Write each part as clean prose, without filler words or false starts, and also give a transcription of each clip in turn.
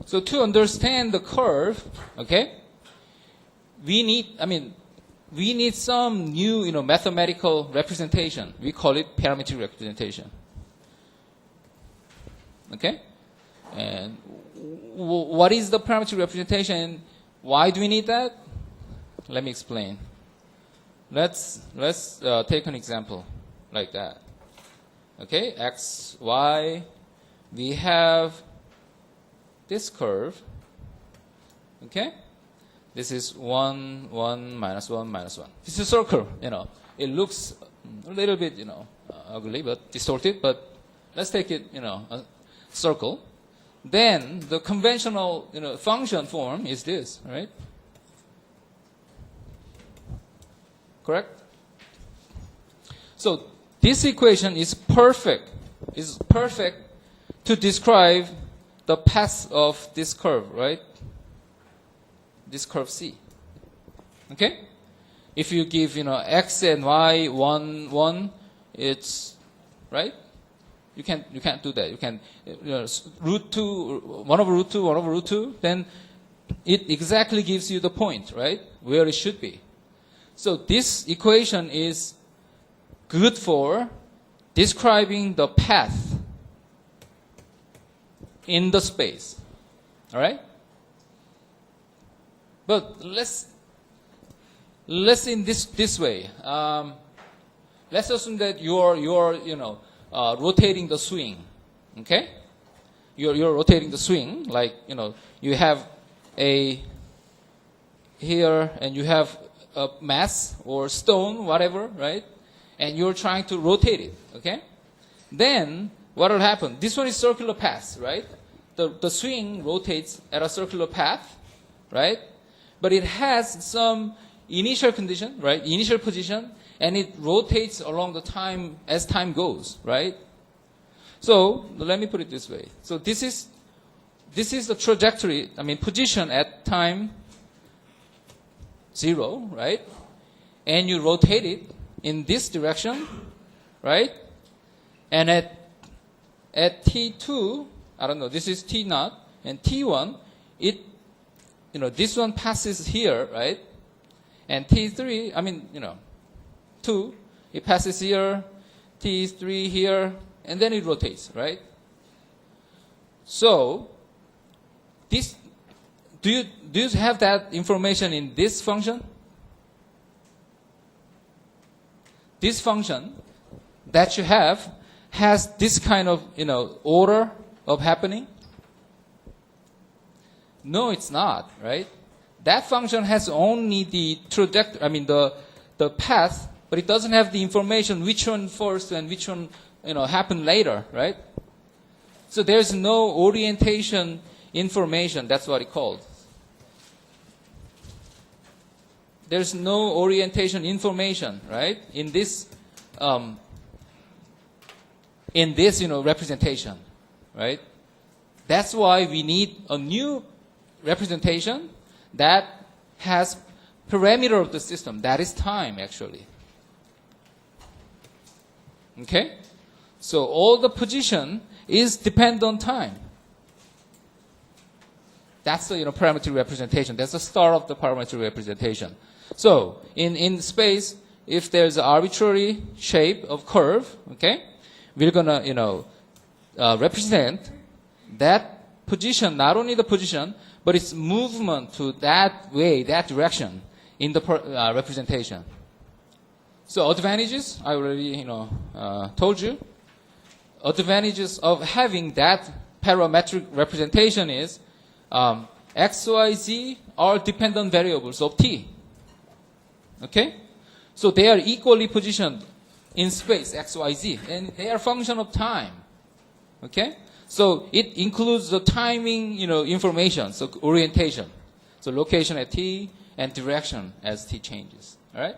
So to understand the curve, okay, we need some new, mathematical representation. We call it parametric representation. Okay? And what is the parametric representation? Why do we need that? Let me explain. Let's take an example like that. Okay, x, y. We have this curve. Okay, this is 1, 1, minus 1, minus 1. This is a circle. It looks a little bit, ugly, but distorted. But let's take it, a circle. Then the conventional, function form is this, right? Correct? So this equation is perfect. Is perfect to describe the path of this curve, right? This curve C. Okay? If you give, x and y 1, 1, it's right. You can't do that. You can root 2, 1 over root 2, 1 over root 2. Then it exactly gives you the point, right, where it should be. So this equation is good for describing the path in the space. All right? But let's in this way. Let's assume that you're rotating the swing. Okay? You're rotating the swing, like you have a here and you have a mass or stone, whatever, right? And you're trying to rotate it, okay? Then what will happen? This one is circular path, right? The swing rotates at a circular path, right? But it has some initial condition, right? Initial position, and it rotates along the time as time goes, right? So let me put it this way. So this is the trajectory, position at time 0, right? And you rotate it in this direction, right? And at T2, I don't know, this is T0, and T1, this one passes here, right? And T3, 2, it passes here, T3 here, and then it rotates, right? So, do you have that information in this function? This function that you have has this kind of, order of happening? No, it's not, right? That function has only the trajectory, the path, but it doesn't have the information which one first and which one, happened later, right? So there's no orientation information. That's what it's called. There's no orientation information, right? In this, representation, right? That's why we need a new representation that has parameter of the system. That is time, actually. Okay? So all the position is depend on time. That's the parametric representation. That's the start of the parametric representation. So in space, if there's an arbitrary shape of curve, okay, we're gonna represent that position, not only the position, but its movement to that way, that direction in the representation. So advantages, I already told you. Advantages of having that parametric representation is x, y, z are dependent variables of t. Okay? So they are equally positioned in space, x, y, z, and they are function of time. Okay? So it includes the timing, information, so orientation. So location at t and direction as t changes. All right?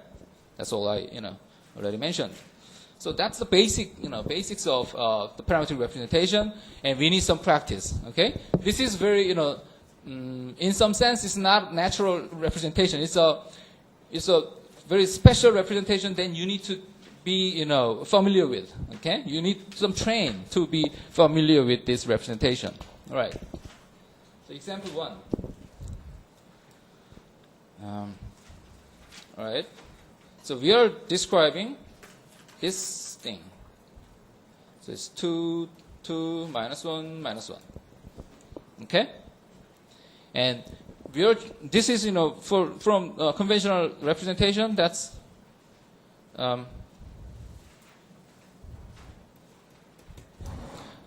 That's all I, already mentioned. So that's the basics of the parametric representation, and we need some practice. Okay? This is very, in some sense, it's not natural representation. It's a very special representation. Then you need to be, familiar with. Okay? You need some train to be familiar with this representation. All right. So example 1. All right. So we are describing this thing. So it's 2, 2, minus 1, minus 1. Okay? And we are, this is, from conventional representation, that's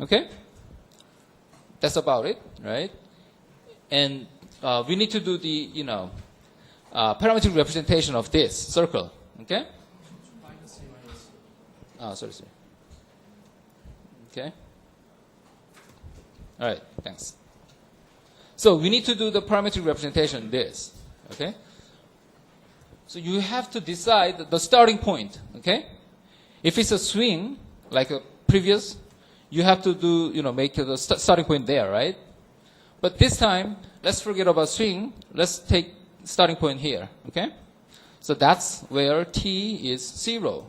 okay? That's about it, right? And we need to do the, parametric representation of this circle, okay? Oh, sorry. Okay? All right, thanks. So we need to do the parametric representation this, okay? So you have to decide the starting point, okay? If it's a swing, like a previous, you have to do, make the starting point there, right? But this time, let's forget about swing. Let's take starting point here, okay? So that's where t is 0,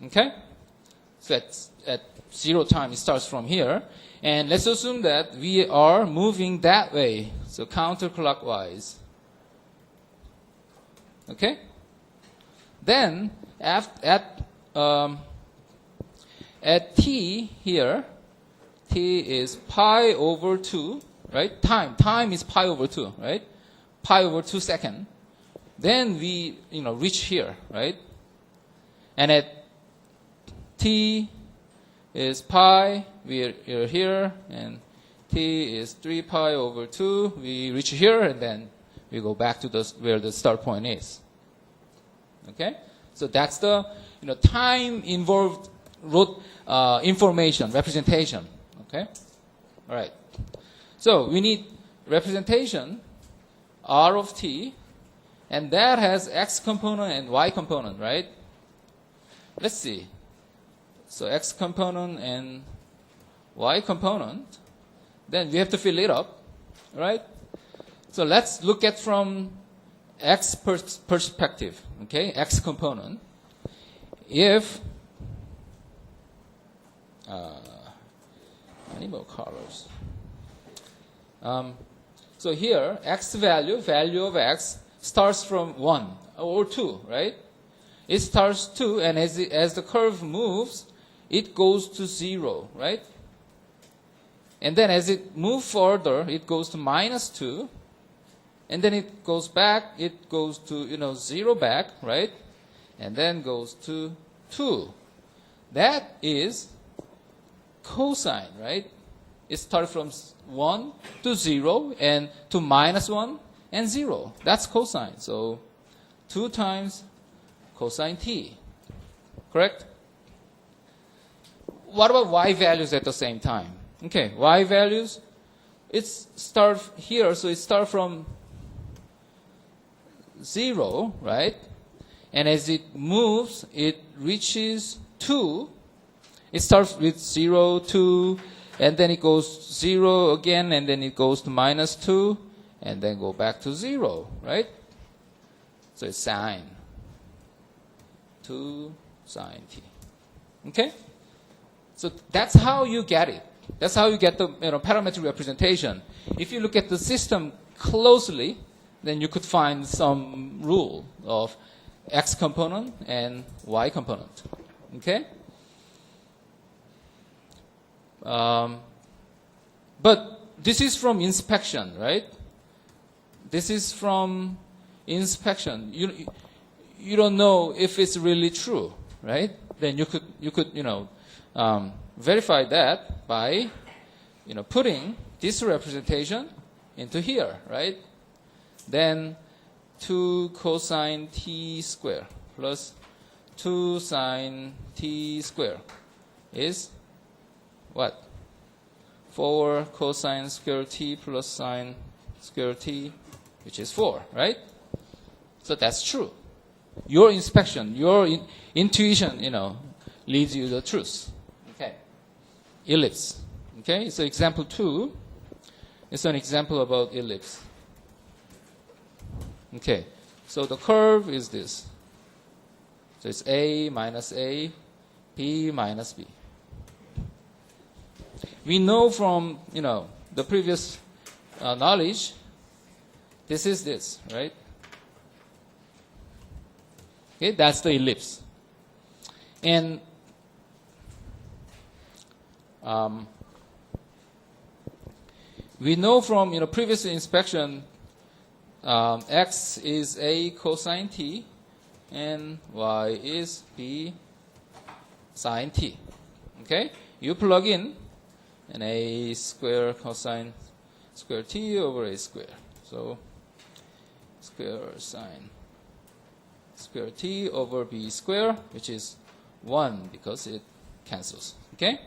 okay? So at 0 time, it starts from here. And let's assume that we are moving that way, so counterclockwise. Okay? Then, at t here, t is pi over 2, right? Time is pi over 2, right? Pi over 2 seconds. Then we, reach here, right? And at t is pi, we are here, and t is 3 pi over 2. We reach here, and then we go back to where the start point is. Okay? So that's the time involved information, representation. Okay? All right. So we need representation r of t, and that has x component and y component, right? Let's see. So x component and y component, then we have to fill it up, right? So let's look at from x perspective, okay? X component. If I need more colors. So here, x value of x starts from 1 or 2, right? It starts 2, and as the curve moves, it goes to 0, right? And then as it moves further, it goes to minus 2. And then it goes back, it goes to, 0 back, right? And then goes to 2. That is cosine, right? It starts from 1 to 0 and to minus 1 and 0. That's cosine. So 2 times cosine t. Correct? What about y values at the same time? Okay, y values, it starts here, so it starts from 0, right? And as it moves, it reaches 2. It starts with 0, 2, and then it goes 0 again, and then it goes to minus 2, and then go back to 0, right? So it's sine 2 sine t. Okay? So that's how you get it. That's how you get the parametric representation. If you look at the system closely, then you could find some rule of x component and y component. Okay? But this is from inspection, right? This is from inspection. You don't know if it's really true, right? Then you could verify that by putting this representation into here, right? Then 2 cosine t squared plus 2 sine t squared is what? 4 cosine square t plus sine square t, which is 4, right? So that's true. Your inspection, your intuition, leads you the truth. Okay. Ellipse. Okay, so example 2 is an example about ellipse. Okay, so the curve is this. So it's A minus A, B minus B. We know from, the previous knowledge, this is this, right? Okay, that's the ellipse. And we know from previous inspection, x is a cosine t, and y is b sine t. Okay, you plug in an a square cosine square t over a square. So square sine square t over b square, which is 1 because it cancels. Okay,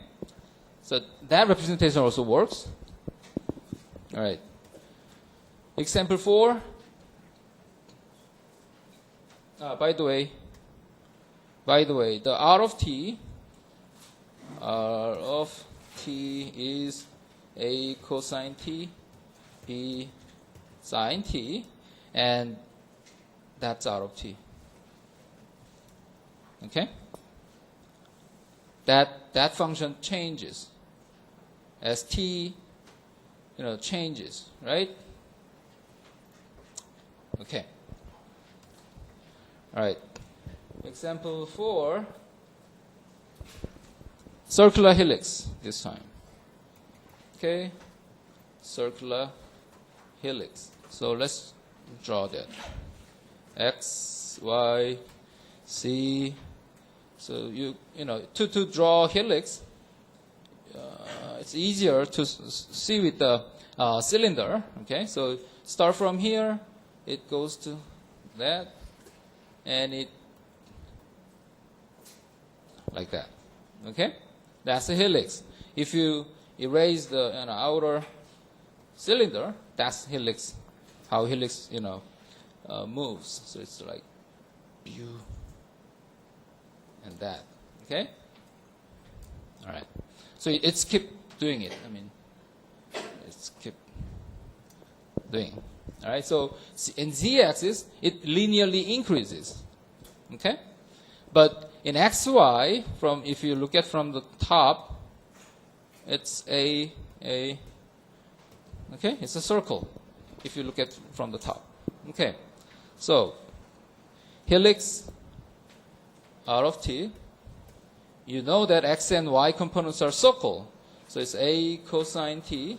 so that representation also works. All right. Example 4. By the way, the R of t is a cosine t, b sine t, and that's R of t. Okay? That function changes as t changes, right? Okay. All right. Example 4. Circular helix this time. Okay. Circular helix. So let's draw that. X, Y, C. So to draw helix, it's easier to see with the cylinder. Okay. So start from here. It goes to that, and it like that. Okay, that's a helix. If you erase the outer cylinder, that's helix. How helix moves. So it's like you and that. Okay. All right. So it's keep doing it. It's keep doing. All right, so in z-axis, it linearly increases, okay? But in xy, if you look at from the top, it's okay, it's a circle, if you look at from the top. Okay, so helix R of t, you know that x and y components are circle, so it's a cosine t,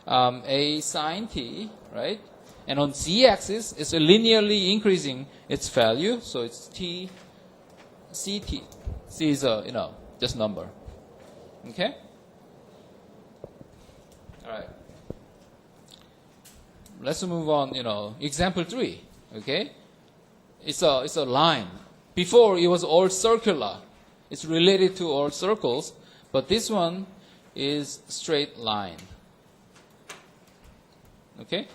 a sine t, right? And on z-axis, it's linearly increasing its value, so it's t, ct. C is just number. Okay. All right. Let's move on. Example 3. Okay. It's a line. Before it was all circular. It's related to all circles, but this one is straight line. Okay.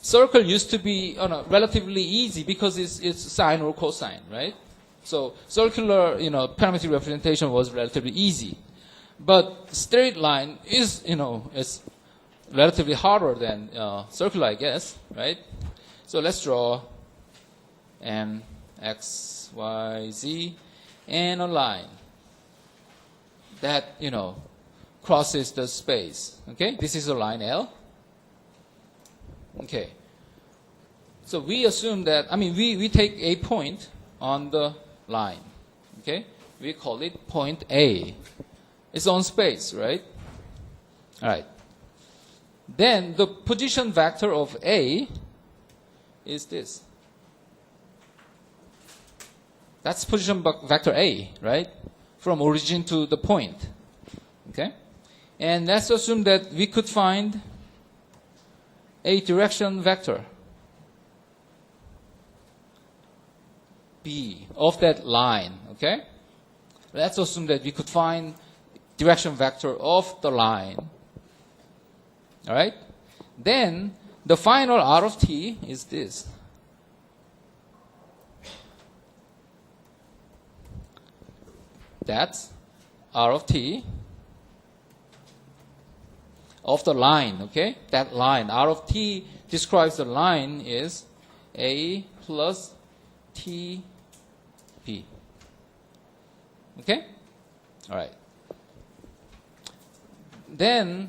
Circle used to be relatively easy because it's sine or cosine, right? So circular, parametric representation was relatively easy. But straight line is, it's relatively harder than circular, I guess, right? So let's draw an x, y, z, and a line that, crosses the space. Okay, this is a line L. Okay. So we assume that, we take a point on the line. Okay. We call it point A. It's on space, right? All right. Then the position vector of A is this. That's position vector A, right? From origin to the point. Okay. And let's assume that we could find a direction vector B of that line, okay? Let's assume that we could find direction vector of the line. All right? Then the final R of t is this. That's R of t of the line, okay? That line, R of t describes the line is A plus T P. Okay? All right. Then,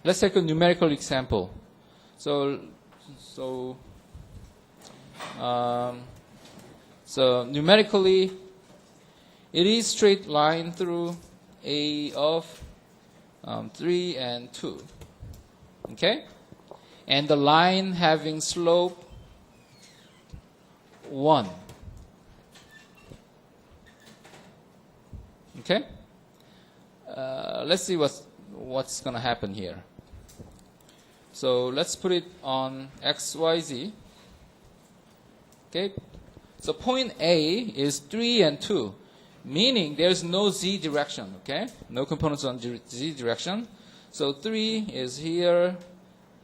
let's take a numerical example. So numerically, it is straight line through A of 3 and 2. Okay? And the line having slope 1. Okay? Let's see what's going to happen here. So let's put it on x, y, z. Okay? So point A is 3 and 2, meaning there's no z direction, okay? No components on z direction. So 3 is here,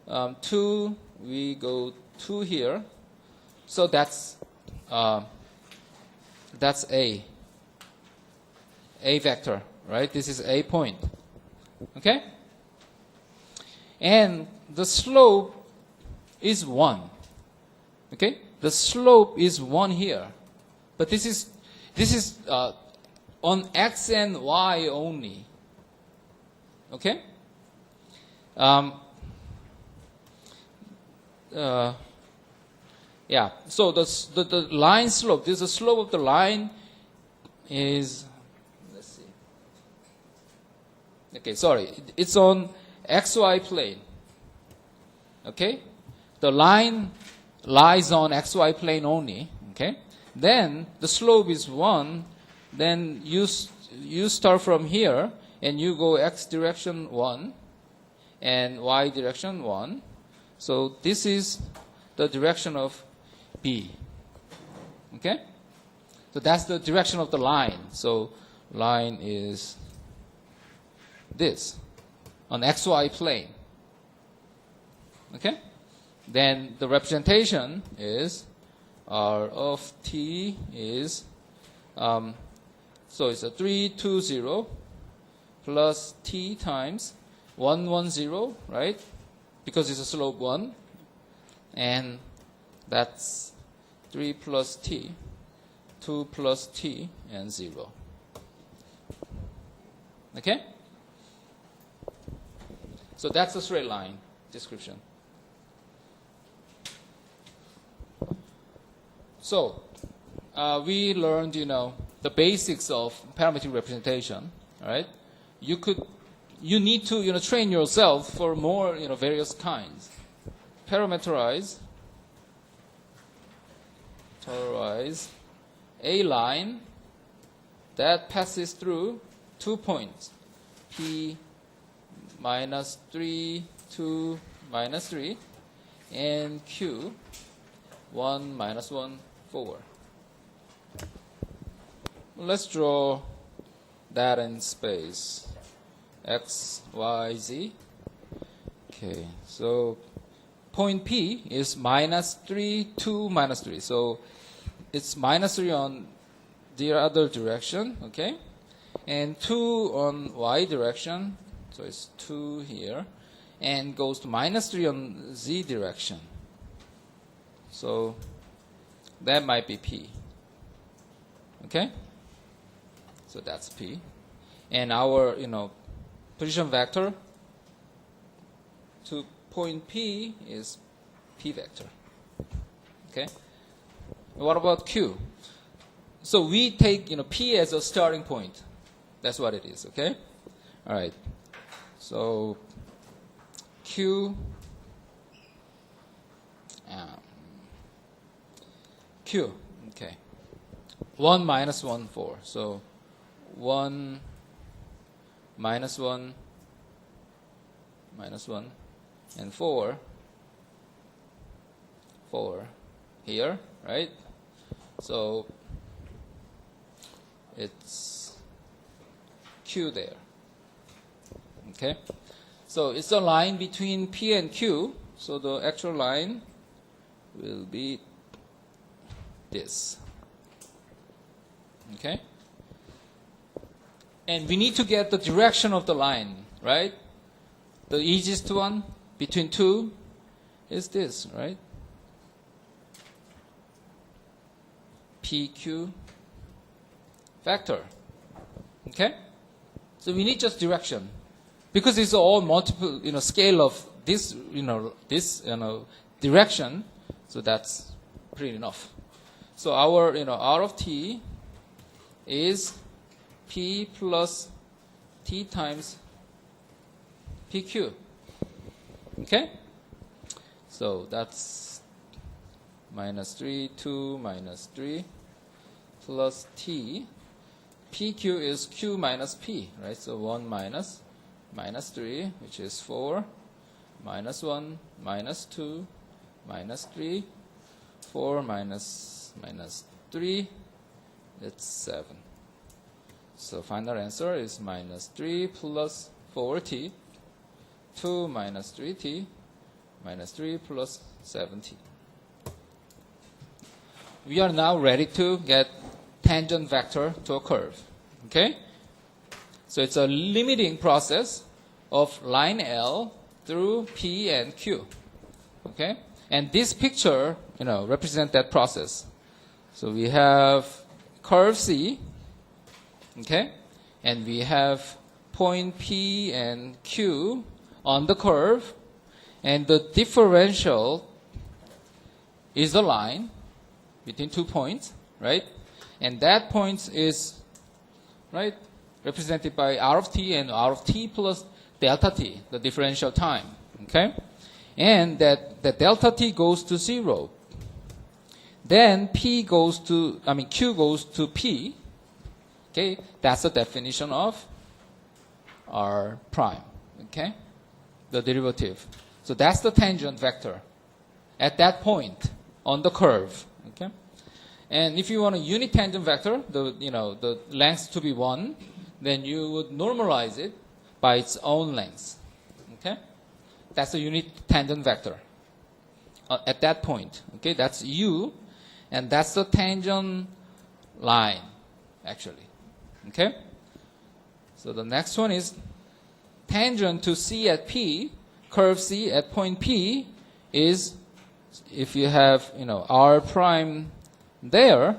2, we go 2 here. So that's A vector, right? This is A point, okay? And the slope is 1, okay? The slope is 1 here, but this is on x and y only, okay? Yeah. So the line slope. This is the slope of the line is. Let's see. Okay, sorry. It's on xy plane. Okay, the line lies on xy plane only. Okay, then the slope is 1. Then you start from here and you go x direction 1 and y direction 1. So this is the direction of B. Okay, so that's the direction of the line. So line is this on xy plane. Okay, then the representation is R of t is so it's a 320 plus t times 110, right? Because it's a slope 1, and that's 3 plus t, 2 plus t, and 0. Okay? So that's a straight line description. So we learned, the basics of parametric representation. All right? You need to, train yourself for more, various kinds. Parameterize a line that passes through 2 points, P minus 3, 2 minus 3, and Q 1 minus 1, 4. Let's draw that in space. X, Y, Z. Okay, so point P is minus 3, 2, minus 3. So it's minus 3 on the other direction, okay? And 2 on Y direction, so it's 2 here. And goes to minus 3 on Z direction. So that might be P. Okay? So that's P. And our, position vector to point P is P vector. Okay? What about Q? So we take, P as a starting point. That's what it is, okay? All right. So Q okay. 1 minus 1, 4. So 1 minus 1 minus 1 and 4 here, right? So it's Q there. Okay? So it's a line between P and Q. So the actual line will be this. Okay? And we need to get the direction of the line, right? The easiest one between 2 is this, right? PQ vector. Okay? So we need just direction. because it's all multiple, scale of this, direction. So that's pretty enough. So our, R of t is p plus t times pq. Okay? So that's minus 3, 2, minus 3, plus t. pq is q minus p, right? So 1 minus 3, which is 4, minus 1, minus 2, minus 3, 4 minus 3, that's 7. So final answer is minus 3 plus 4t, 2 minus 3t, minus 3 plus 7t. We are now ready to get tangent vector to a curve. Okay? So it's a limiting process of line L through P and Q. Okay? And this picture, represents that process. So we have curve C, okay? And we have point P and Q on the curve, and the differential is the line between 2 points, right? And that point is, right, represented by R of t and R of t plus delta t, the differential time, okay? And that the delta t goes to 0. Then Q goes to P, okay? That's the definition of R prime, okay? The derivative. So that's the tangent vector at that point on the curve, okay? And if you want a unit tangent vector, the length to be 1, then you would normalize it by its own length, okay? That's a unit tangent vector at that point, okay? That's U, and that's the tangent line, actually, okay? So the next one is tangent to C at P, curve C at point P is, if you have, R prime there,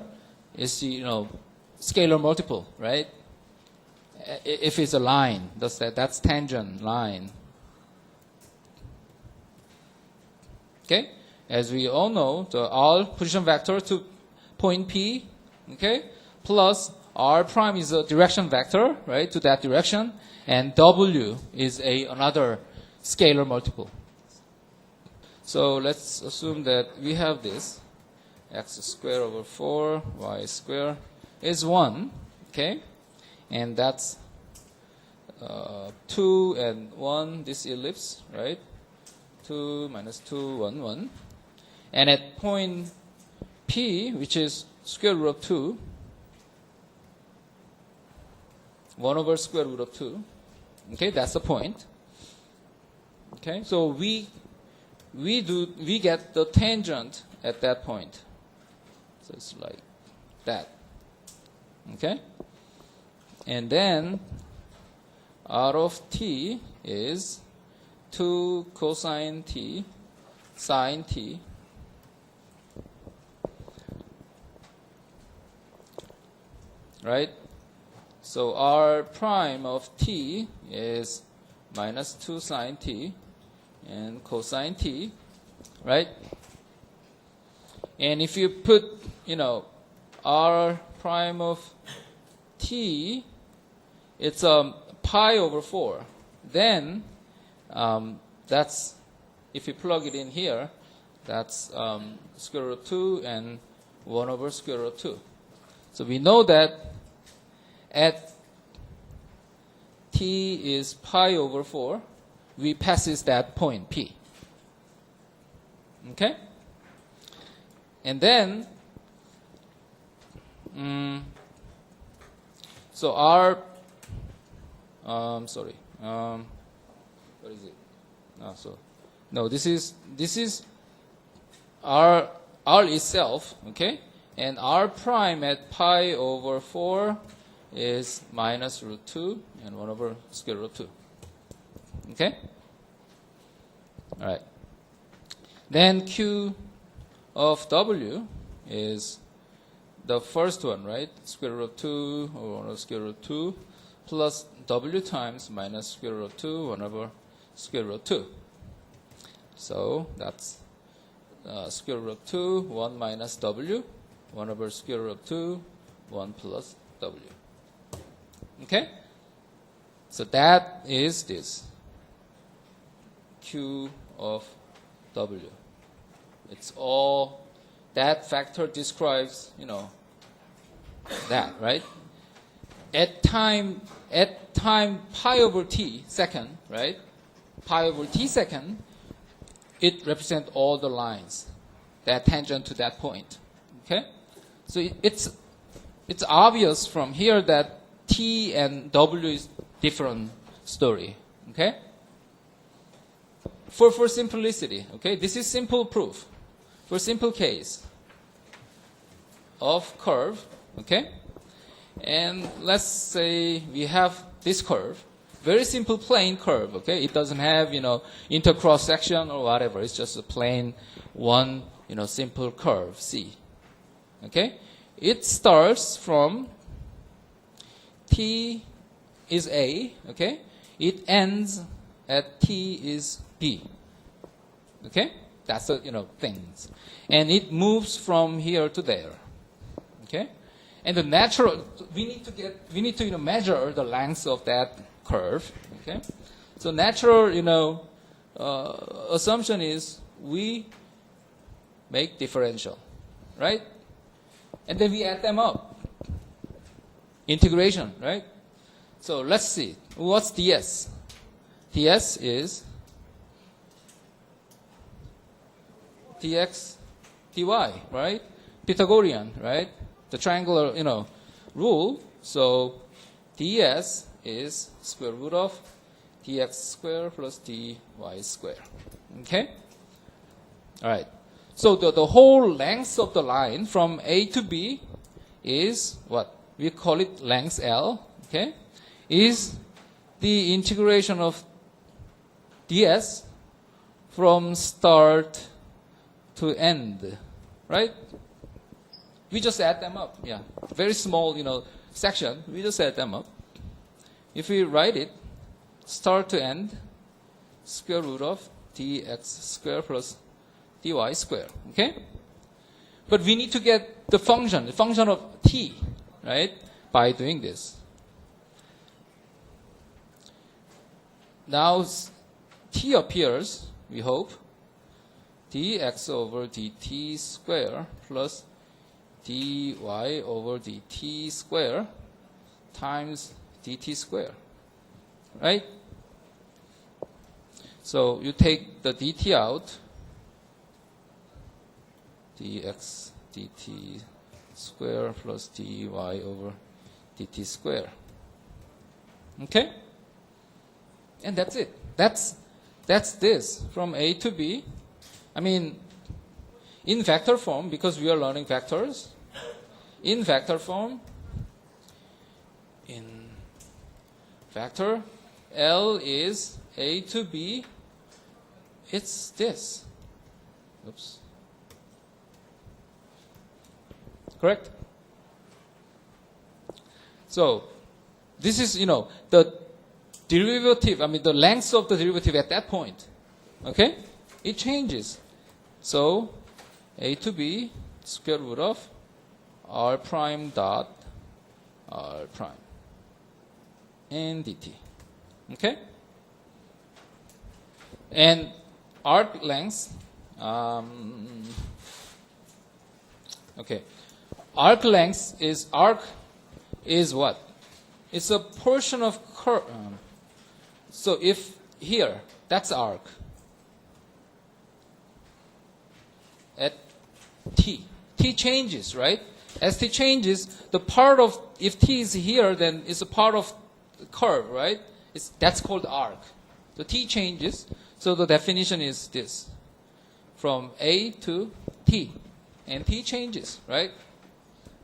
is, scalar multiple, right? If it's a line, that's tangent line. Okay? As we all know, the R position vector to point P, okay, plus R prime is a direction vector, right, to that direction, and W is another scalar multiple. So let's assume that we have this x squared over 4 y squared is 1, okay, and that's 2 and 1, this ellipse, right? 2 minus 2, 1, 1. And at point P, which is square root of 2, 1 over square root of 2. Okay, that's the point. Okay, so we get the tangent at that point. So it's like that. Okay? And then R of t is 2 cosine t sine t right? So R prime of t is minus 2 sine t and cosine t, right? And if you put, R prime of t, it's pi over 4. Then that's, if you plug it in here, that's square root of 2 and 1 over square root of 2. So we know that at t is pi over 4, we passes that point P. Okay? And then, so R, what is it? No, this is R itself, okay? And R prime at pi over 4 is minus root 2 and 1 over square root 2. Okay? All right. Then Q of W is the first one, right? Square root of 2 over 1 over square root of 2 plus w times minus square root of 2, 1 over square root of 2. So that's square root of 2, 1 minus w, 1 over square root of 2, 1 plus w. Okay? So that is this q of w. It's all, that factor describes, that, right? At time pi over t second, right? Pi over t second, it represents all the lines that are tangent to that point. Okay? So it's obvious from here that t and w is different story. Okay? For simplicity, okay? This is simple proof. For simple case of curve, okay? And let's say we have this curve, very simple plain curve, okay? It doesn't have, intercross section or whatever. It's just a plain one, simple curve, C. Okay? It starts from T is A, okay? It ends at T is B. Okay? That's the, things. And it moves from here to there. Okay? And the natural, we need to measure the length of that curve. Okay? So natural, assumption is we make differential, right? And then we add them up. Integration, right? So let's see. What's ds? ds is dx dy, right? Pythagorean, right? The triangular, rule. So ds is square root of dx square plus dy square. Okay? All right. So the whole length of the line from A to B is what? We call it length L, okay? Is the integration of ds from start to end, right? We just add them up, yeah. Very small, section, we just add them up. If we write it, start to end, square root of dx square plus dy square, okay? But we need to get the function of t, right, by doing this. Now, t appears, we hope, dx over dt square plus dy over dt square times dt square, right? So you take the dt out, dx dt square plus dy over dt square. Okay? And that's it. That's this from A to B. I mean, in vector form, because we are learning vectors, in vector form, in vector, L is A to B, it's this. Oops. Correct? So, this is, the derivative, the length of the derivative at that point. Okay? It changes. So, A to B, square root of r prime dot r prime and dt. Okay? And arc length, okay. Arc length is what? It's a portion of curve. So if here, that's arc. At t. T changes, right? As t changes, the part of, if t is here, then it's a part of the curve, right? That's called arc. So t changes. So the definition is this. From A to T. And t changes, right?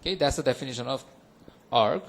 Okay, that's the definition of arc.